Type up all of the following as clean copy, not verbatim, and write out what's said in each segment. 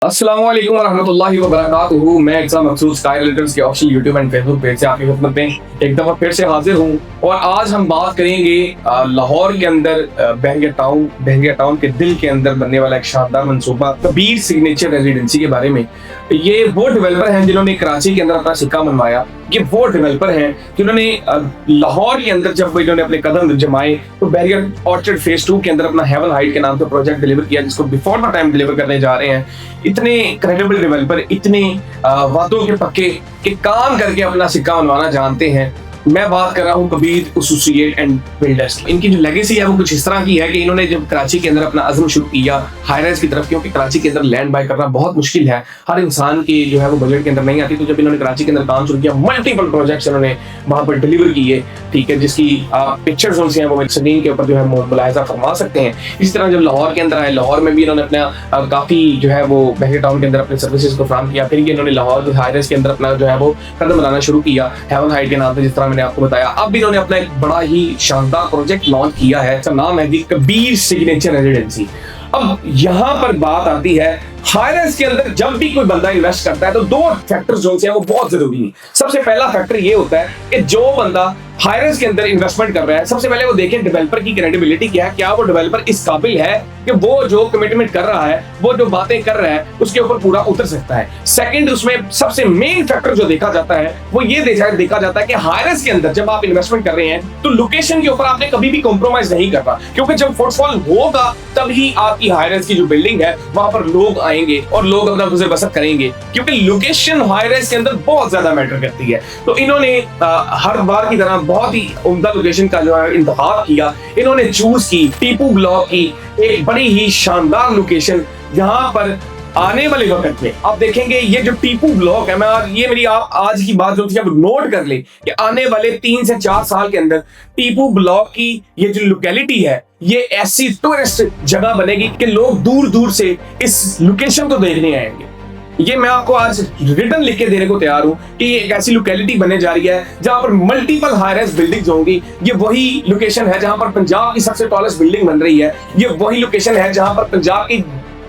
अस्सलाम वालेकुम रहमतुल्लाहि व बरकातुहू। मैं एग्जाम मखसूस स्काई लिटर्स के official YouTube and Facebook page से आपकी खिदमत में एक दफ़ा फिर से हाजिर हूँ और आज हम बात करेंगे लाहौर के अंदर बहरिया टाउन के दिल के अंदर बनने वाला एक शानदार मंसूबा कबीर सिग्नेचर रेजिडेंसी के बारे में। ये वो डेवलपर हैं जिन्होंने कराची के अंदर अपना सिक्का मनवाया। ये वो डेवलपर हैं जिन्होंने लाहौर के अंदर जब इन्होंने अपने कदम जमाए तो बैरियर ऑर्चर्ड फेज 2 के अंदर अपना हेवन हाइट के नाम से प्रोजेक्ट डिलीवर किया, जिसको बिफोर द टाइम डिलीवर करने जा रहे हैं। इतने क्रेडिबल डेवलपर, इतने वादों के पक्के के काम करके अपना सिक्का मनवाना जानते हैं। मैं बात कर रहा हूँ कबीर एसोसिएट एंड बिल्डर्स की। इनकी जो लेगेसी है वो कुछ इस तरह की है कि इन्होंने जब कराची के अंदर अपना अज़्म शुरू किया हाई राइज की तरफ, क्योंकि कराची के अंदर लैंड बाय करना बहुत मुश्किल है, हर इंसान की जो है वो बजट के अंदर नहीं आती। तो जब इन्होंने कराची के अंदर काम शुरू किया, मल्टीपल प्रोजेक्ट्स इन्होंने वहां पर डिलीवर किए, ठीक है, जिसकी पिक्चर्स उनसे हैं वो स्क्रीन के ऊपर जो है मुलाहिजा फरमा सकते हैं। इसी तरह जब लाहौर के अंदर आए, लाहौर में भी इन्होंने अपना काफी जो है वो बहरिया टाउन के अंदर अपने सर्विसेज को फराहम किया। फिर इन्होंने लाहौर हाई राइज के अंदर अपना जो है वो कदम बनाना शुरू किया हेवन हाइट के नाम से, जिस तरह मैंने आपको बताया। अब इन्होंने अपना एक बड़ा ही शानदार प्रोजेक्ट लॉन्च किया है, इसका नाम है कबीर सिग्नेचर रेजिडेंसी। अब यहाँ पर बात आती है हाई राइज के अंदर जब भी कोई बंदा इन्वेस्ट करता है तो दो फैक्टर्स जो हैं वो बहुत जरूरी हैं। सबसे पहला फैक्टर ये होता है कि जो बंदा हाई राइज के अंदर इन्वेस्टमेंट कर रहा है, सबसे पहले वो देखे डेवलपर की क्रेडिबिलिटी क्या है, क्या वो डेवलपर इस काबिल है कि वो जो कमिटमेंट कर रहा है, वो जो बातें कर रहा है उसके ऊपर पूरा उतर सकता है। सेकंड, उसमें सबसे मेन फैक्टर जो देखा जाता है वो ये देखा जाता है कि हाई राइज के अंदर जब आप इन्वेस्टमेंट कर रहे हैं तो लोकेशन के ऊपर आपने कभी भी कॉम्प्रोमाइज नहीं करना, क्योंकि जब फुटफॉल होगा तभी आपकी हाई राइज की जो बिल्डिंग है वहां पर लोग आएंगे और लोग अपना गुजर बसर करेंगे, क्योंकि लोकेशन हाई राइज के अंदर बहुत ज्यादा मैटर करती है। तो इन्होंने हर बार की तरह बहुत ही उम्दा लोकेशन का जो है इंतखाब किया। इन्होंने चूज की टीपू ब्लॉक की एक बड़ी ही शानदार लोकेशन, जहां पर आने वाले वक्त में आप देखेंगे ये जो टीपू ब्लॉक है, मेरी आप आज की बात जो थी अब नोट कर ले कि आने वाले 3 से 4 साल के अंदर टीपू ब्लॉक की ये जो लोकेलिटी है ये ऐसी टूरिस्ट जगह बनेगी कि लोग दूर दूर से इस लोकेशन को देखने आएंगे। ये मैं आपको आज रिटर्न लिख के देने को तैयार हूं कि ये एक ऐसी लोकेलिटी बनने जा रही है जहां पर मल्टीपल हाई राइज बिल्डिंग्स होंगी। ये वही लोकेशन है जहां पर पंजाब की सबसे टॉलेस्ट बिल्डिंग बन रही है। ये वही लोकेशन है जहां पर पंजाब की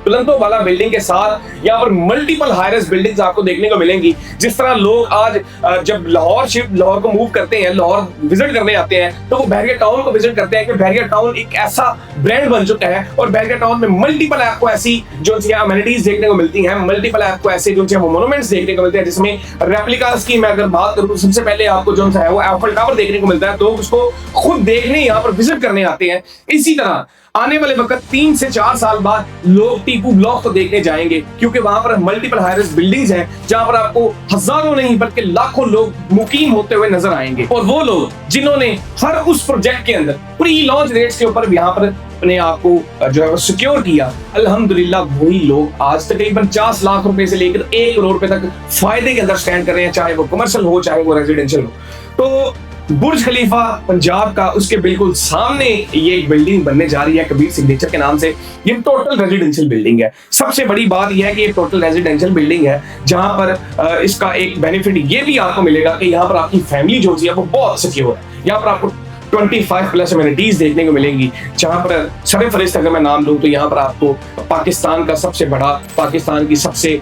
बुलंदों वाला बिल्डिंग के साथ यहाँ पर मल्टीपल हाई राइज बिल्डिंग्स आपको देखने को मिलेंगी। जिस तरह लोग आज जब लाहौर को मूव करते हैं, लाहौर विजिट करने आते हैं, तो वो बहरिया टाउन को विजिट करते हैं कि बहरिया टाउन एक ऐसा ब्रांड बन चुका है और बहरिया टाउन में मल्टीपल आपको ऐसी जो अमेनिटीज देखने को मिलती हैं, मल्टीपल आपको ऐसे जो मोनूमेंट्स देखने को मिलते हैं, जिसमें रेप्लिकास की मैं अगर बात करूँ तो सबसे पहले आपको जो है वो एफिल टावर देखने को मिलता है। तो उसको खुद देखने यहाँ पर विजिट करने आते हैं। इसी तरह आने वाले वक्त 3 से 4 साल बाद लोग टीपू ब्लॉक को देखने जाएंगे, क्योंकि वहां पर मल्टीपल हाई राइज बिल्डिंग्स हैं जहां पर आपको हजारों नहीं बल्कि लाखों लोग मुकीम होते हुए नजर आएंगे। और वो लोग जिन्होंने हर उस प्रोजेक्ट के अंदर प्री लॉन्च रेट्स के ऊपर यहाँ पर अपने आप को जो है वो सिक्योर किया, अल्हम्दुलिल्लाह वही लोग आज तकरीबन 50 लाख रुपए से लेकर 1 करोड़ रुपए तक फायदे के अंदर स्टैंड कर रहे हैं, चाहे वो कमर्शियल हो चाहे वो रेजिडेंशियल हो। तो बुर्ज खलीफा पंजाब का उसके बिल्कुल सामने ये एक बिल्डिंग बनने जा रही है कबीर सिग्नेचर के नाम से। ये टोटल रेजिडेंशियल बिल्डिंग है। सबसे बड़ी बात यह है कि ये टोटल रेजिडेंशियल बिल्डिंग है जहां पर इसका एक बेनिफिट ये भी आपको मिलेगा कि यहाँ पर आपकी फैमिली जो है वो बहुत सिक्योर है। यहाँ पर आपको 25+ एमिनिटीज देखने को मिलेंगी, जहां पर सरफहरिस्त अगर मैं नाम लूं तो यहाँ पर आपको पाकिस्तान का सबसे बड़ा, पाकिस्तान की सबसे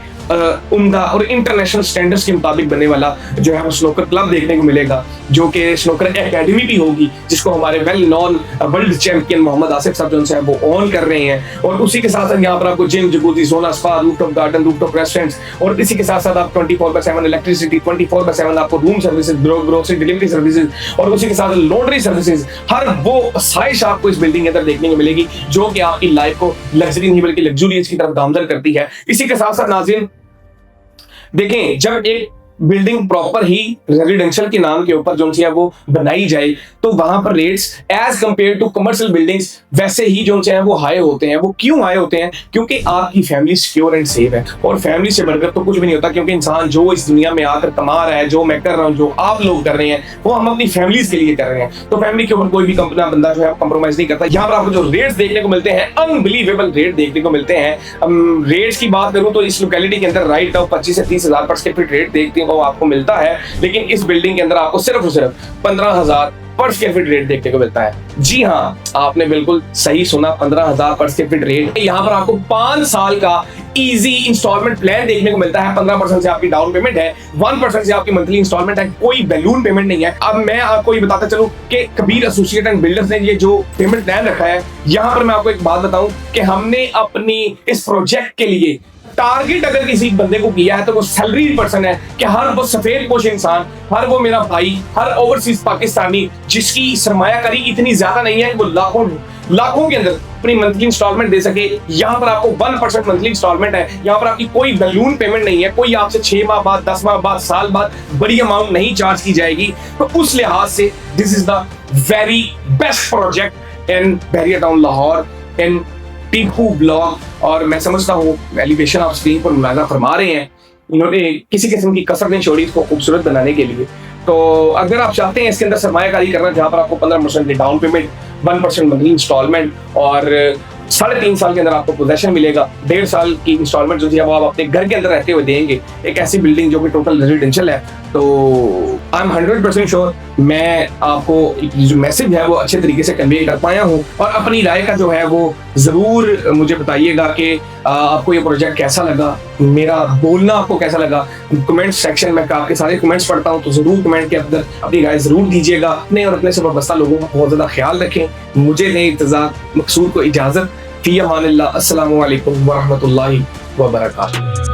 उम्दा और इंटरनेशनल स्टैंडर्ड्स के मुताबिक बनने वाला जो है वो स्नूकर क्लब देखने को मिलेगा, जो कि स्नूकर एकेडमी भी होगी, जिसको हमारे well known world champion Mohammad Asif साहब जो है वो ऑन कर रहे हैं। और उसी के साथ साथ यहाँ पर आपको जिम, जकूज़ी, सोना, spa, rooftop garden, rooftop restaurants, और इसी के साथ साथ आप 24/7 इलेक्ट्रिसिटी, 24/7 आपको room services, grocery delivery services, और उसी के साथ लॉन्ड्री सर्विसेज, हर वो साइश आपको इस बिल्डिंग के अंदर देखने को मिलेगी जो कि आपकी लाइफ को लग्जरी नहीं बल्कि लग्जूरियस की तरफ गामजन करती है। इसी के साथ साथ नाज़रीन देखें, जब एक बिल्डिंग प्रॉपर ही रेजिडेंशियल के नाम के ऊपर जो है वो बनाई जाए तो वहां पर rates as compare to commercial buildings वैसे ही जो है वो हाई होते हैं। वो क्यों हाई होते हैं? क्योंकि आपकी फैमिली सिक्योर एंड सेफ है, और फैमिली से बढ़कर तो कुछ भी नहीं होता, क्योंकि इंसान जो इस दुनिया में आकर कमा रहा है, जो मैं कर रहा हूँ, जो आप लोग कर रहे हैं, वो हम अपनी फैमिलीज के लिए कर रहे हैं। तो फैमिली के ऊपर कोई भी कंपनी बंदा जो है कॉम्प्रोमाइज नहीं करता। यहाँ पर आपको जो रेट्स देखने को मिलते हैं, अनबिलीवेबल रेट देखने को मिलते हैं। रेट्स की बात करूँ तो इस लोकेलिटी के अंदर राइट ऑफ 25 से 30 हजार पर स्क्वायर फीट रेट देखते हैं आपको मिलता है, लेकिन इस बिल्डिंग के अंदर आपको सिर्फ और सिर्फ 15,000 पर स्क्वायर फीट रेट देखने को मिलता है। जी हाँ, आपने बिल्कुल सही सुना, 15,000 पर स्क्वायर फीट रेट। यहाँ पर आपको 5 साल का इजी इंस्टॉलमेंट प्लान देखने को मिलता है। 15% से आपकी डाउन पेमेंट है, 1% से आपकी मंथली इंस्टॉलमेंट है, कोई बैलून पेमेंट नहीं है। अब मैं आपको ये बताता चलूं कि कबीर एसोसिएट एंड बिल्डर्स ने ये जो पेमेंट प्लान रखा है, यहाँ पर मैं आपको एक बात बताऊं कि हमने अपनी इस प्रोजेक्ट के लिए टारगेट अगर किसी बंदे को किया है तो वो सैलरी पर्सन है कि हर वो सफेद पोश इंसान, हर वो मेरा भाई, हर ओवरसीज पाकिस्तानी जिसकी सरमायाकारी इतनी ज्यादा नहीं है कि वो लाखों के अंदर अपनी मंथली इंस्टॉलमेंट दे सके। यहाँ पर आपको 1% मंथली इंस्टॉलमेंट है, यहाँ पर आपकी कोई बैलून पेमेंट नहीं है, कोई आपसे 6 माह बाद, 10 माह बाद, साल बाद बड़ी अमाउंट नहीं चार्ज की जाएगी। तो उस लिहाज से this is the very best project in Bahria town Lahore in Tipu block. और मैं समझता हूँ एलिवेशन आप स्क्रीन पर मुलाजा फरमा रहे हैं, इन्होंने किसी किस्म की कसर नहीं छोड़ी इसको खूबसूरत बनाने के लिए। तो अगर आप चाहते हैं इसके अंदर सरमायाकारी करना जहाँ पर आपको 15% की डाउन पेमेंट, 1% मंथली इंस्टॉलमेंट और 3.5 साल के अंदर आपको पोजेशन मिलेगा, 1.5 साल की इंस्टॉलमेंट जो थी वो आप अपने घर के अंदर रहते हुए देंगे, एक ऐसी बिल्डिंग जो कि टोटल रेजिडेंशियल है, तो आई एम 100% श्योर मैं आपको जो मैसेज है वो अच्छे तरीके से कन्वे कर पाया हूँ। और अपनी राय का जो है वो जरूर मुझे बताइएगा कि आपको ये प्रोजेक्ट कैसा लगा, मेरा बोलना आपको कैसा लगा। कमेंट सेक्शन में आपके सारे कमेंट्स पढ़ता हूँ, तो जरूर कमेंट के अंदर अपनी राय जरूर दीजिएगा। अपने और अपने से वाबस्ता लोगों का बहुत ज्यादा ख्याल रखें। मुझे दें इंतजार, मकसूद को इजाजत। फी अमानिल्लाह। अस्सलामु अलैकुम व रहमतुल्लाहि व बरकातुहू।